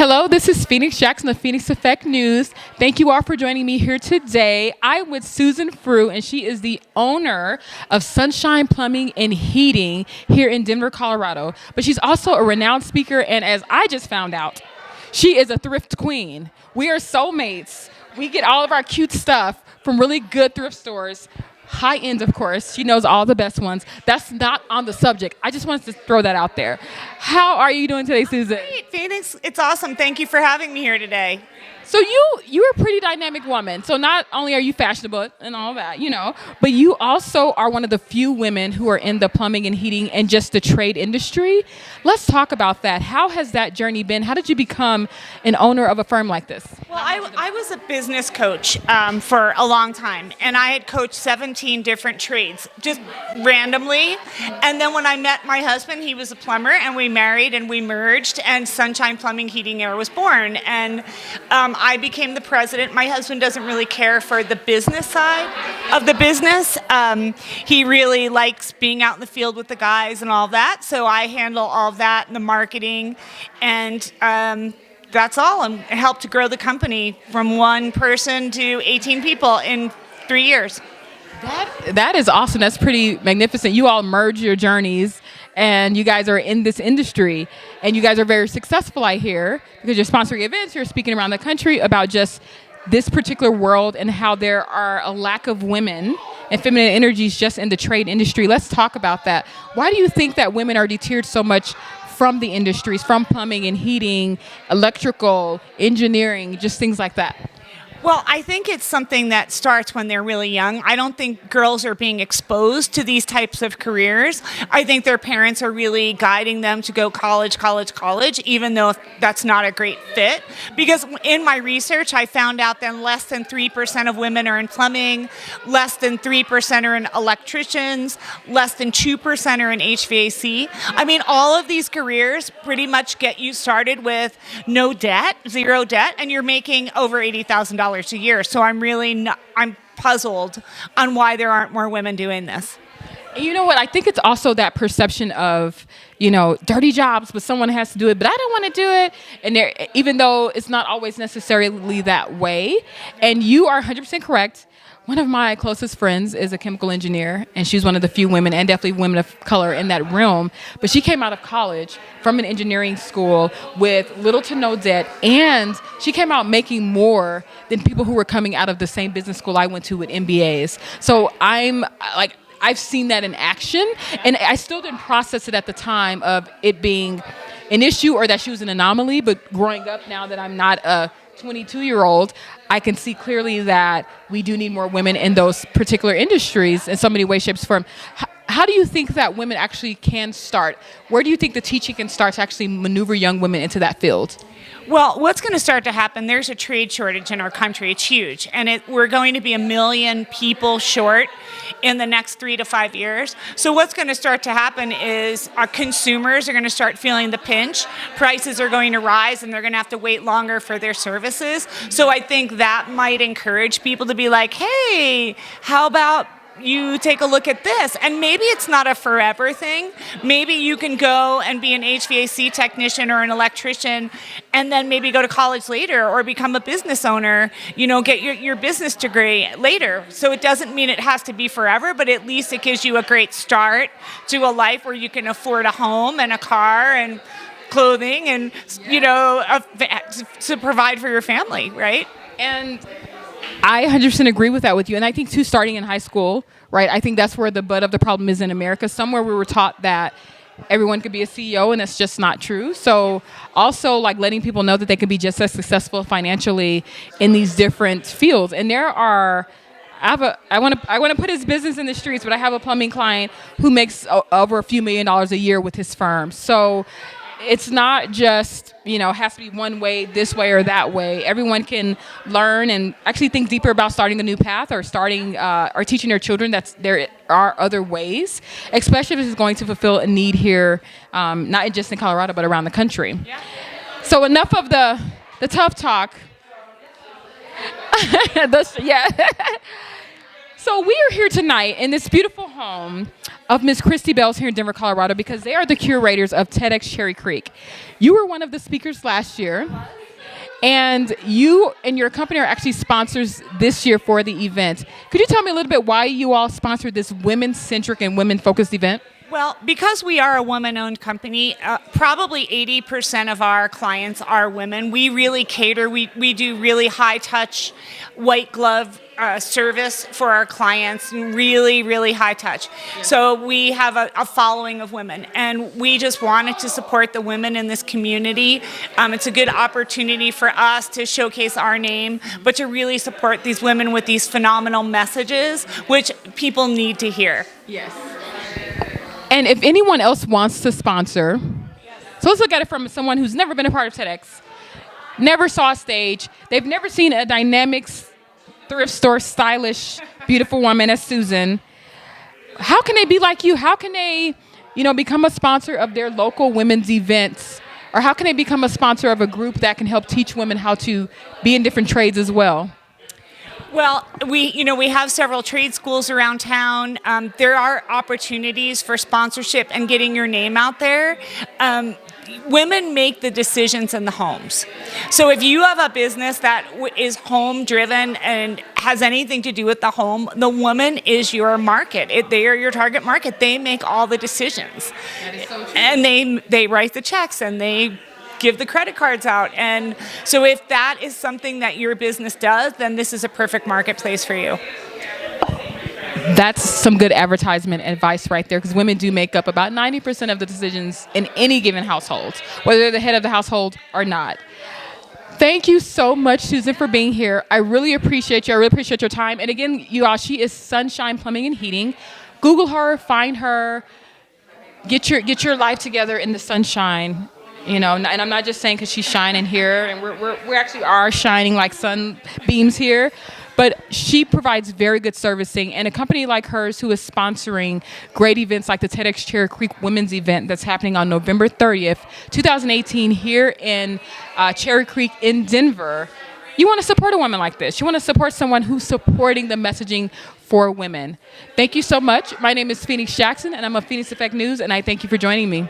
Hello, this is Phoenix Jackson of Phoenix Effect News. Thank you all for joining me here today. I'm with Susan Frew, and she is the owner of Sunshine Plumbing and Heating here in Denver, Colorado. But she's also a renowned speaker, and as I just found out, she is a thrift queen. We are soulmates. We get all of our cute stuff from really good thrift stores. High end, of course. She knows all the best ones. That's not on the subject. I just wanted to throw that out there. How are you doing today, Susan? Great, Phoenix. It's awesome. Thank you for having me here today. So you're a pretty dynamic woman. So not only are you fashionable and all that, but you also are one of the few women who are in the plumbing and heating and just the trade industry. Let's talk about that. How has that journey been? How did you become an owner of a firm like this? Well, I was a business coach for a long time, and I had coached 17 different trades, just randomly. And then when I met my husband, he was a plumber, and we married and we merged, and Sunshine Plumbing Heating Air was born. And I became the president. My husband doesn't really care for the business side of the business. He really likes being out in the field with the guys and all that. So I handle all of that and the marketing, and that's all. I helped to grow the company from one person to 18 people in 3 years. That is awesome. That's pretty magnificent. You all merge your journeys, and you guys are in this industry, and you guys are very successful, I hear, because you're sponsoring events, you're speaking around the country about just this particular world and how there are a lack of women and feminine energies just in the trade industry. Let's talk about that. Why do you think that women are deterred so much from the industries, from plumbing and heating, electrical, engineering, just things like that? Well, I think it's something that starts when they're really young. I don't think girls are being exposed to these types of careers. I think their parents are really guiding them to go college, even though that's not a great fit. Because in my research, I found out that less than 3% of women are in plumbing, less than 3% are in electricians, less than 2% are in HVAC. I mean, all of these careers pretty much get you started with no debt, zero debt, and you're making over $80,000 a year. So I'm puzzled on why there aren't more women doing this. You know what? I think it's also that perception of, dirty jobs, but someone has to do it, but I don't want to do it. And even though it's not always necessarily that way. And you are 100% correct. One of my closest friends is a chemical engineer, and she's one of the few women, and definitely women of color in that realm. But she came out of college from an engineering school with little to no debt, and she came out making more than people who were coming out of the same business school I went to with MBAs. So I've seen that in action, and I still didn't process it at the time of it being an issue or that she was an anomaly. But growing up now that I'm not a 22-year-old, I can see clearly that we do need more women in those particular industries in so many ways, shapes, form. How do you think that women actually can start? Where do you think the teaching can start to actually maneuver young women into that field? Well, what's going to start to happen, there's a trade shortage in our country. It's huge. And we're going to be 1 million people short in the next 3 to 5 years. So what's going to start to happen is our consumers are going to start feeling the pinch. Prices are going to rise, and they're going to have to wait longer for their services. So I think that might encourage people to be like, hey, how about you take a look at this? And maybe it's not a forever thing. Maybe you can go and be an HVAC technician or an electrician, and then maybe go to college later or become a business owner, get your business degree later. So it doesn't mean it has to be forever, but at least it gives you a great start to a life where you can afford a home and a car and clothing and, to provide for your family, right? And I 100% agree with that with you. And I think, too, starting in high school, right, I think that's where the butt of the problem is in America. Somewhere we were taught that everyone could be a CEO, and that's just not true. So also, letting people know that they can be just as successful financially in these different fields. And I want to put his business in the streets, but I have a plumbing client who makes over a few $1 million a year with his firm. So it's not just, has to be one way, this way or that way. Everyone can learn and actually think deeper about starting a new path or or teaching their children that there are other ways, especially if it's going to fulfill a need here, not just in Colorado, but around the country. Yeah. So enough of the tough talk. So we are here tonight in this beautiful home of Miss Christy Bell's here in Denver, Colorado, because they are the curators of TEDx Cherry Creek. You were one of the speakers last year, and you and your company are actually sponsors this year for the event. Could you tell me a little bit why you all sponsored this women-centric and women-focused event? Well, because we are a woman-owned company, probably 80% of our clients are women. We really cater. We do really high-touch, white glove service for our clients, really, really high touch. Yeah. So we have a following of women, and we just wanted to support the women in this community. It's a good opportunity for us to showcase our name, but to really support these women with these phenomenal messages, which people need to hear. Yes. And if anyone else wants to sponsor, so let's look at it from someone who's never been a part of TEDx, never saw a stage, they've never seen a dynamic thrift store, stylish, beautiful woman as Susan. How can they be like you? How can they, become a sponsor of their local women's events? Or how can they become a sponsor of a group that can help teach women how to be in different trades as well? Well, we have several trade schools around town. There are opportunities for sponsorship and getting your name out there. Women make the decisions in the homes. So if you have a business that is home driven and has anything to do with the home, the woman is your market. They are your target market. They make all the decisions. That is so true. And they write the checks and they give the credit cards out. And so if that is something that your business does, then this is a perfect marketplace for you. That's some good advertisement advice right there, because women do make up about 90% of the decisions in any given household, whether they're the head of the household or not. Thank you so much, Susan, for being here. I really appreciate you. I really appreciate your time. And again, you all, she is Sunshine Plumbing and Heating. Google her, find her, get your life together in the sunshine. And I'm not just saying because she's shining here, and we actually are shining like sunbeams here, but she provides very good servicing. And a company like hers who is sponsoring great events like the TEDx Cherry Creek Women's event that's happening on November 30th, 2018 here in Cherry Creek in Denver. You want to support a woman like this. You want to support someone who's supporting the messaging for women. Thank you so much. My name is Phoenix Jackson, and I'm of Phoenix Effect News, and I thank you for joining me.